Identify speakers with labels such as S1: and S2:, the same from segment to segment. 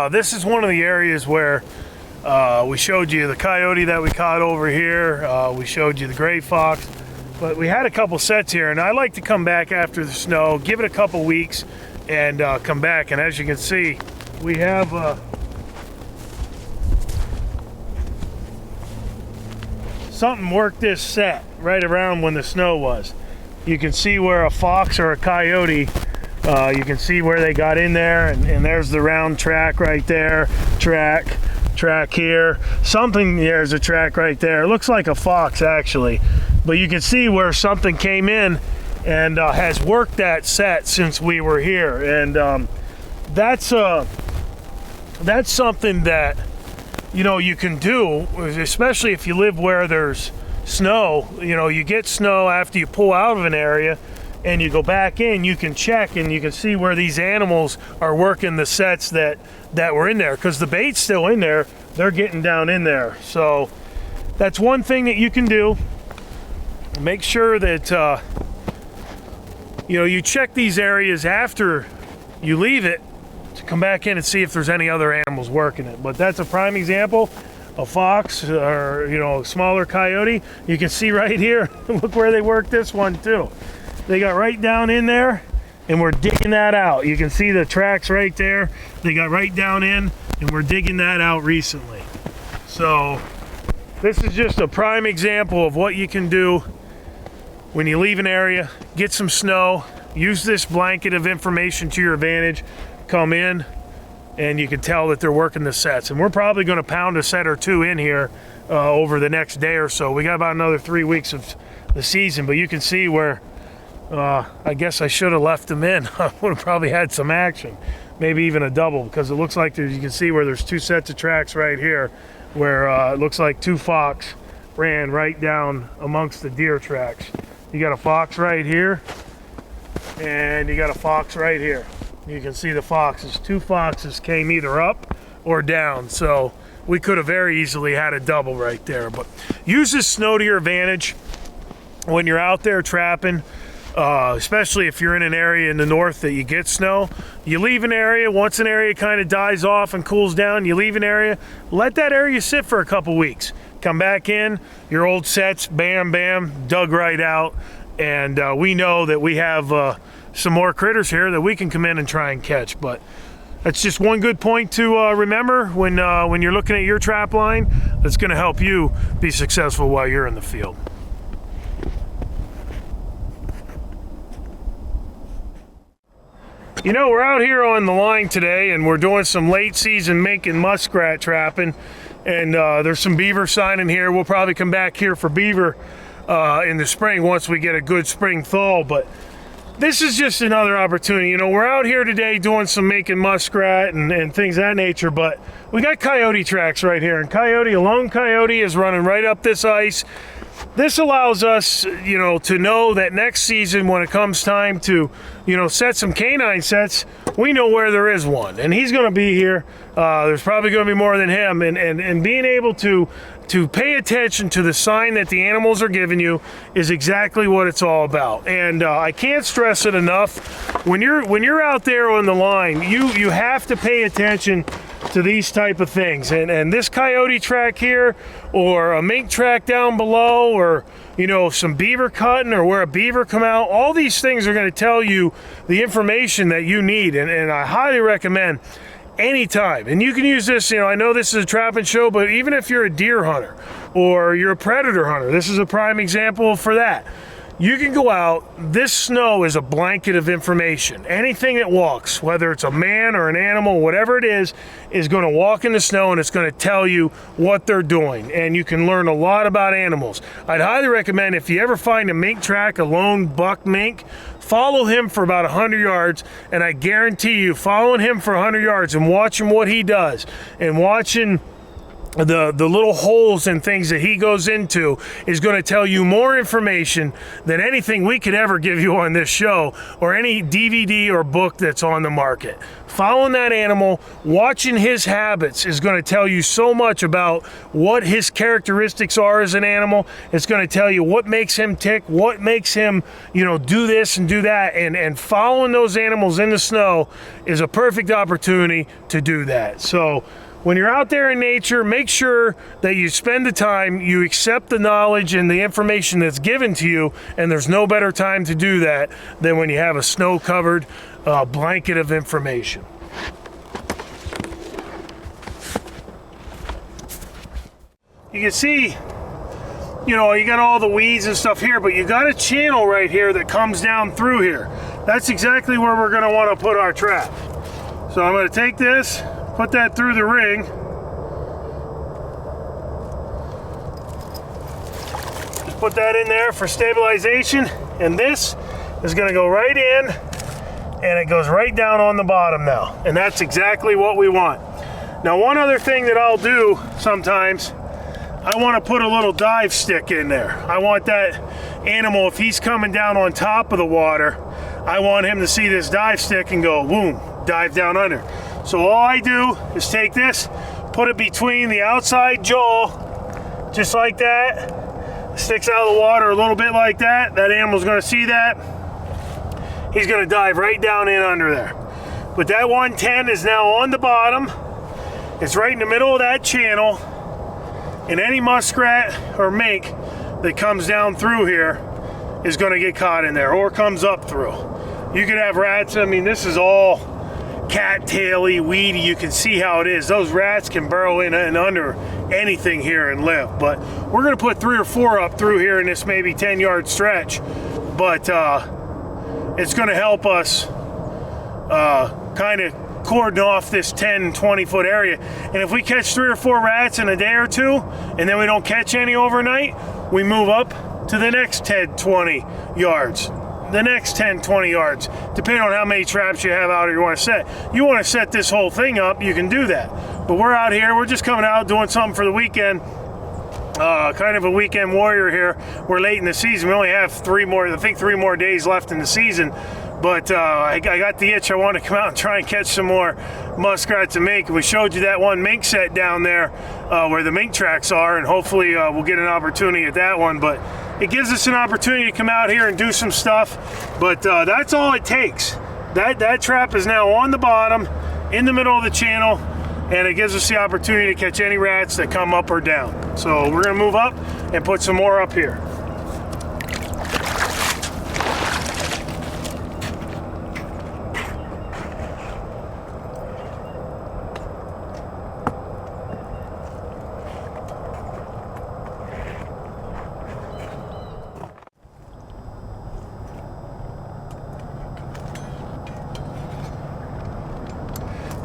S1: This is one of the areas where we showed you the coyote that we caught over here. We showed you the gray fox, but we had a couple sets here, and I like to come back after the snow, give it a couple weeks, and come back. And as you can see, we have something worked this set right around when the snow was. You can see where a fox or a coyote, you can see where they got in there, and there's the round track right there. Track here. There's a track right there. It looks like a fox actually, but you can see where something came in and has worked that set since we were here. And that's something that, you know, you can do, especially if you live where there's snow. You know, you get snow after you pull out of an area and you go back in, you can check and you can see where these animals are working the sets that were in there, because the bait's still in there. They're getting down in there. So that's one thing that you can do. Make sure that you know, you check these areas after you leave it to come back in and see if there's any other animals working it. But that's a prime example. A fox or, you know, a smaller coyote. You can see right here, look where they worked this one too. They got right down in there and we're digging that out. You can see the tracks right there. They got right down in and we're digging that out recently. So this is just a prime example of what you can do when you leave an area, get some snow, use this blanket of information to your advantage, come in, and you can tell that they're working the sets. And we're probably going to pound a set or two in here over the next day or so. We got about another 3 weeks of the season, but you can see where I guess I should have left them in. I would have probably had some action, maybe even a double, because it looks like you can see where there's two sets of tracks right here where it looks like two fox ran right down amongst the deer tracks. You got a fox right here and you got a fox right here. You can see the foxes. Two foxes came either up or down, so we could have very easily had a double right there. But use this snow to your advantage when you're out there trapping, especially if you're in an area in the north that you get snow. You leave an area, once an area kind of dies off and cools down, you leave an area, let that area sit for a couple weeks. Come back in, your old sets, bam, bam, dug right out. And we know that we have some more critters here that we can come in and try and catch. But that's just one good point to remember when you're looking at your trap line. That's going to help you be successful while you're in the field. You know, we're out here on the line today and we're doing some late season mink and muskrat trapping, and there's some beaver signing here. We'll probably come back here for beaver in the spring once we get a good spring thaw. But this is just another opportunity. You know, we're out here today doing some mink and muskrat and things of that nature, but we got coyote tracks right here, and a lone coyote is running right up this ice. This allows us, you know, to know that next season when it comes time to, you know, set some canine sets, we know where there is one, and he's going to be here. There's probably going to be more than him, and being able to pay attention to the sign that the animals are giving you is exactly what it's all about. And I can't stress it enough. When you're out there on the line, you have to pay attention to these type of things. And this coyote track here, or a mink track down below, or, you know, some beaver cutting, or where a beaver come out, all these things are going to tell you the information that you need. And I highly recommend anytime. And you can use this, you know, I know this is a trapping show, but even if you're a deer hunter or you're a predator hunter, this is a prime example for that. You can go out. This snow is a blanket of information. Anything that walks, whether it's a man or an animal, whatever it is going to walk in the snow, and it's going to tell you what they're doing. And you can learn a lot about animals. I'd highly recommend, if you ever find a mink track, a lone buck mink, follow him for about 100 yards, and I guarantee you, following him for 100 yards and watching what he does, and watching the little holes and things that he goes into is going to tell you more information than anything we could ever give you on this show or any DVD or book that's on the market. Following that animal, watching his habits is going to tell you so much about what his characteristics are as an animal. It's going to tell you what makes him tick, what makes him, you know, do this and do that. And following those animals in the snow is a perfect opportunity to do that. So when you're out there in nature, make sure that you spend the time, you accept the knowledge and the information that's given to you, and there's no better time to do that than when you have a snow-covered blanket of information. You can see, you know, you got all the weeds and stuff here, but you got a channel right here that comes down through here. That's exactly where we're gonna wanna put our trap. So I'm gonna take this, put that through the ring. Just put that in there for stabilization. And this is gonna go right in, and it goes right down on the bottom now. And that's exactly what we want. Now, one other thing that I'll do sometimes, I wanna put a little dive stick in there. I want that animal, if he's coming down on top of the water, I want him to see this dive stick and go, boom, dive down under. So all I do is take this, put it between the outside jaw, just like that. Sticks out of the water a little bit like that. That animal's gonna see that. He's gonna dive right down in under there. But that 110 is now on the bottom. It's right in the middle of that channel. And any muskrat or mink that comes down through here is gonna get caught in there or comes up through. You could have rats. I mean, this is all cattaily, weedy. You can see how it is. Those rats can burrow in and under anything here and live. But we're going to put 3 or 4 up through here in this maybe 10-yard stretch. But it's going to help us kind of cordon off this 10, 20-foot area. And if we catch 3 or 4 rats in a day or two, and then we don't catch any overnight, we move up to the next 10, 20 yards. The next 10, 20 yards, depending on how many traps you have out or you want to set. You want to set this whole thing up, you can do that. But we're out here, we're just coming out doing something for the weekend. Kind of a weekend warrior here. We're late in the season. We only have 3 more days left in the season. But I got the itch. I want to come out and try and catch some more muskrats and mink. We showed you that one mink set down there where the mink tracks are, and hopefully we'll get an opportunity at that one. But it gives us an opportunity to come out here and do some stuff. But that's all it takes. That trap is now on the bottom, in the middle of the channel, and it gives us the opportunity to catch any rats that come up or down. So we're gonna move up and put some more up here.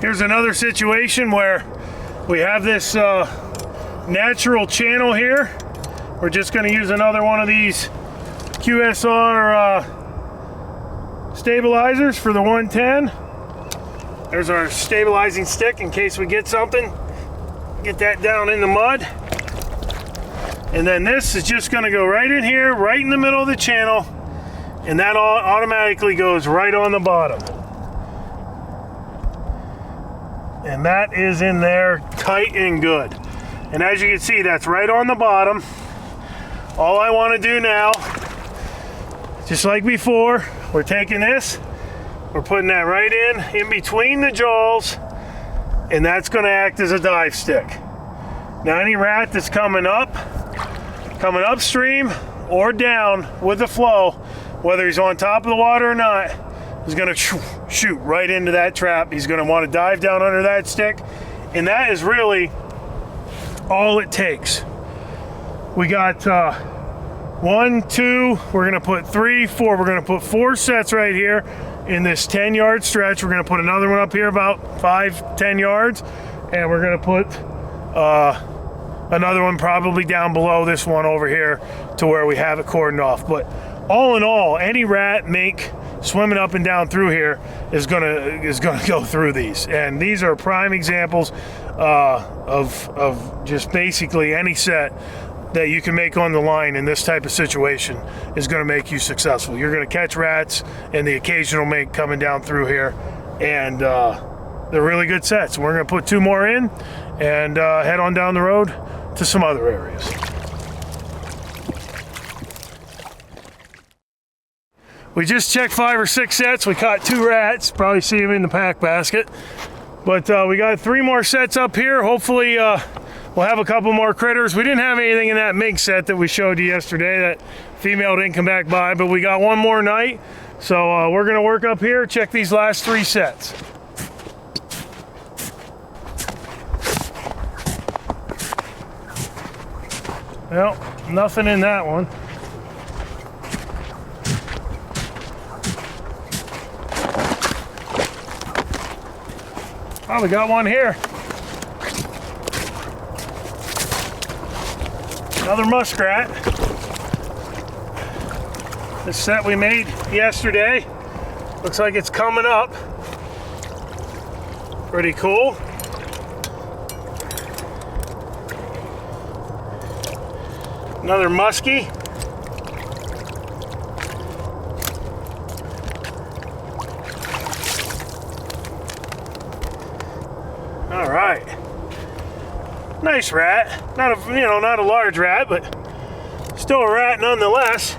S1: Here's another situation where we have this natural channel here. We're just going to use another one of these QSR stabilizers for the 110. There's our stabilizing stick in case we get something. Get that down in the mud. And then this is just going to go right in here, right in the middle of the channel, and that automatically goes right on the bottom. And that is in there tight and good. And as you can see, that's right on the bottom. All I want to do now, just like before, we're taking this, we're putting that right in between the jaws, and that's going to act as a dive stick. Now any rat that's coming upstream or down with the flow, whether he's on top of the water or not, is going to shoot right into that trap. He's going to want to dive down under that stick, and that is really all it takes. We got 1, 2, we're going to put 3, 4. We're going to put 4 sets right here in this 10-yard stretch. We're going to put another one up here about 5, 10 yards, and we're going to put another one probably down below this one over here to where we have it cordoned off. But all in all, any rat, mink swimming up and down through here is gonna go through these, and these are prime examples of just basically any set that you can make on the line in this type of situation is going to make you successful. You're going to catch rats and the occasional mink coming down through here, and they're really good sets. We're going to put 2 more in and head on down the road to some other areas. We just checked 5 or 6 sets. We caught 2 rats. Probably see them in the pack basket. But we got 3 more sets up here. Hopefully we'll have a couple more critters. We didn't have anything in that mink set that we showed you yesterday. That female didn't come back by, but we got 1 more night. So we're gonna work up here, check these last 3 sets. Well, nothing in that one. Oh, we got one here. Another muskrat. This set we made yesterday. Looks like it's coming up. Pretty cool. Another muskie. All right. Nice rat. Not a, not a large rat, but still a rat nonetheless.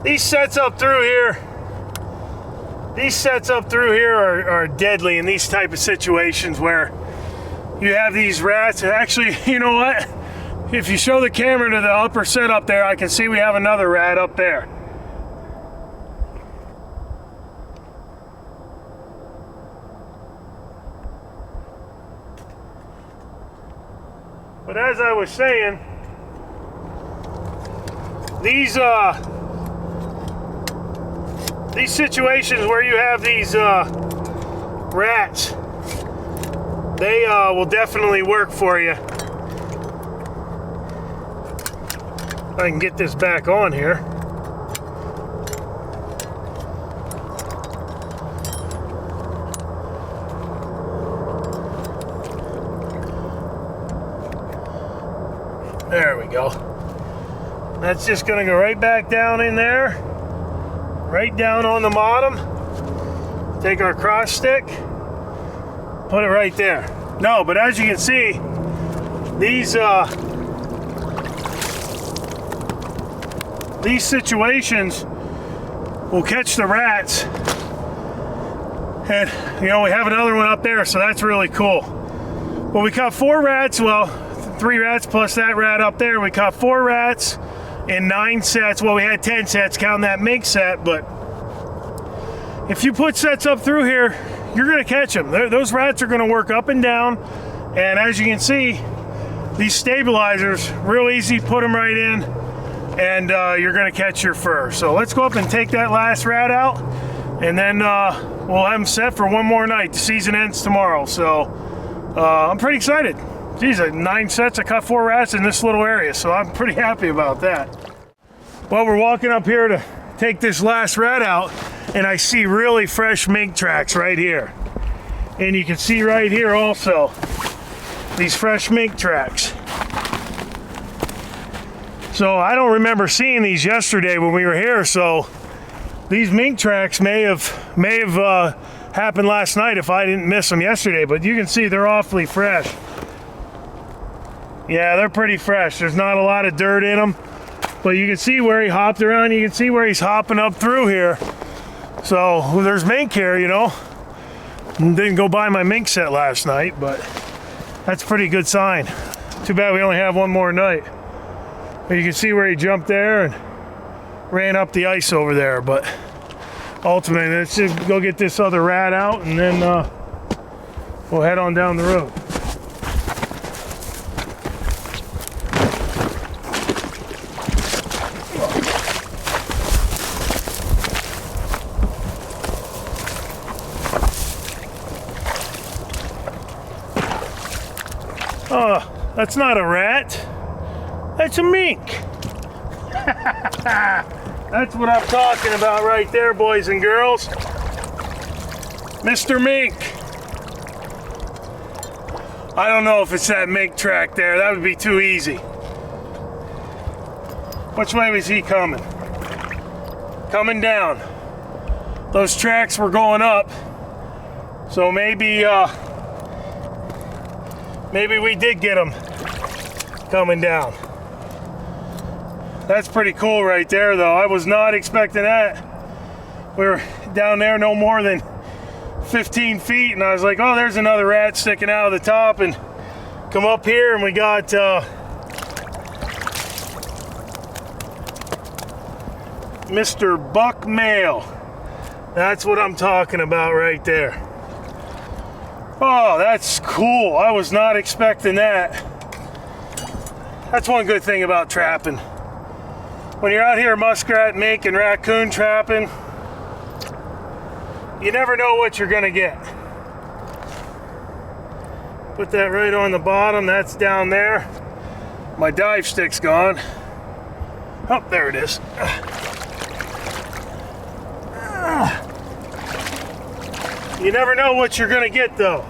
S1: These sets up through here are deadly in these type of situations where you have these rats. Actually, you know what? If you show the camera to the upper set up there, I can see we have another rat up there. But as I was saying, these situations where you have these rats, they will definitely work for you. If I can get this back on here. There we go. That's just gonna go right back down in there, right down on the bottom. Take our cross stick, put it right there. No, but as you can see, these situations will catch the rats. And we have another one up there, so that's really cool. Well, we caught 4 rats, well, 3 rats plus that rat up there. We caught 4 rats in 9 sets. Well, we had 10 sets counting that mink set, but if you put sets up through here, you're gonna catch them. Those rats are gonna work up and down, and as you can see, these stabilizers, real easy, put them right in, and you're gonna catch your fur. So let's go up and take that last rat out, and then we'll have them set for 1 more night. The season ends tomorrow, so I'm pretty excited. Geez, 9 sets, I caught 4 rats in this little area, so I'm pretty happy about that. Well, we're walking up here to take this last rat out, and I see really fresh mink tracks right here. And you can see right here also, these fresh mink tracks. So I don't remember seeing these yesterday when we were here, so these mink tracks may have happened last night if I didn't miss them yesterday, but you can see they're awfully fresh. Yeah, they're pretty fresh. There's not a lot of dirt in them, but you can see where he hopped around. You can see where he's hopping up through here. So there's mink here, Didn't go buy my mink set last night, but that's a pretty good sign. Too bad we only have 1 more night. But you can see where he jumped there and ran up the ice over there, but ultimately, let's just go get this other rat out, and then we'll head on down the road. Oh, that's not a rat. That's a mink. That's what I'm talking about right there, boys and girls. Mr. Mink. I don't know if it's that mink track there. That would be too easy. Which way was he coming? Coming down. Those tracks were going up. So maybe maybe we did get him coming down. That's pretty cool right there though. I was not expecting that. We were down there no more than 15 feet and I was like, oh, there's another rat sticking out of the top, and come up here and we got Mr. Buck Male. That's what I'm talking about right there. Oh, that's cool. I was not expecting that. That's one good thing about trapping. When you're out here muskrat, mink, and raccoon trapping, you never know what you're gonna get. Put that right on the bottom. That's down there. My dive stick's gone. Oh, there it is. You never know what you're gonna get though.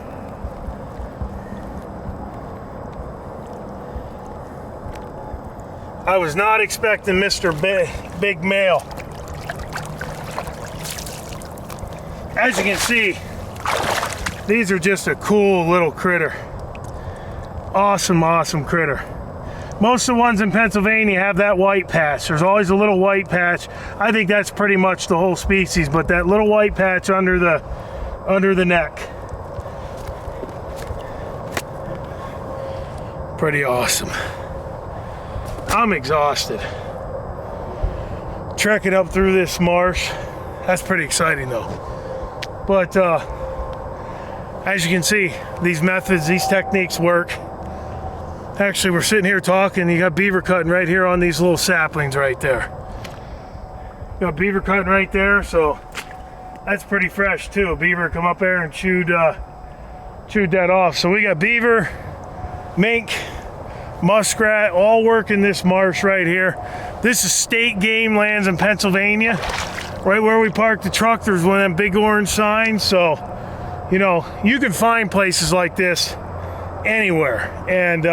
S1: I was not expecting Mr. Big Male. As you can see, these are just a cool little critter. Awesome, awesome critter. Most of the ones in Pennsylvania have that white patch. There's always a little white patch. I think that's pretty much the whole species, but that little white patch under the neck. Pretty awesome. I'm exhausted. Trekking up through this marsh. That's pretty exciting though. But as you can see, these methods, these techniques work. Actually, we're sitting here talking. You got beaver cutting right here on these little saplings right there. You got beaver cutting right there, so that's pretty fresh too. Beaver come up there and chewed that off. So we got beaver, mink, muskrat, all working this marsh right here. This is state game lands in Pennsylvania. Right where we parked the truck, there's one of them big orange signs. So, you know, you can find places like this anywhere. And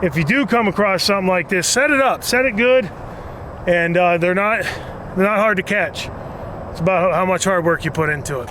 S1: if you do come across something like this, set it up, set it good, and they're not hard to catch. It's about how much hard work you put into it.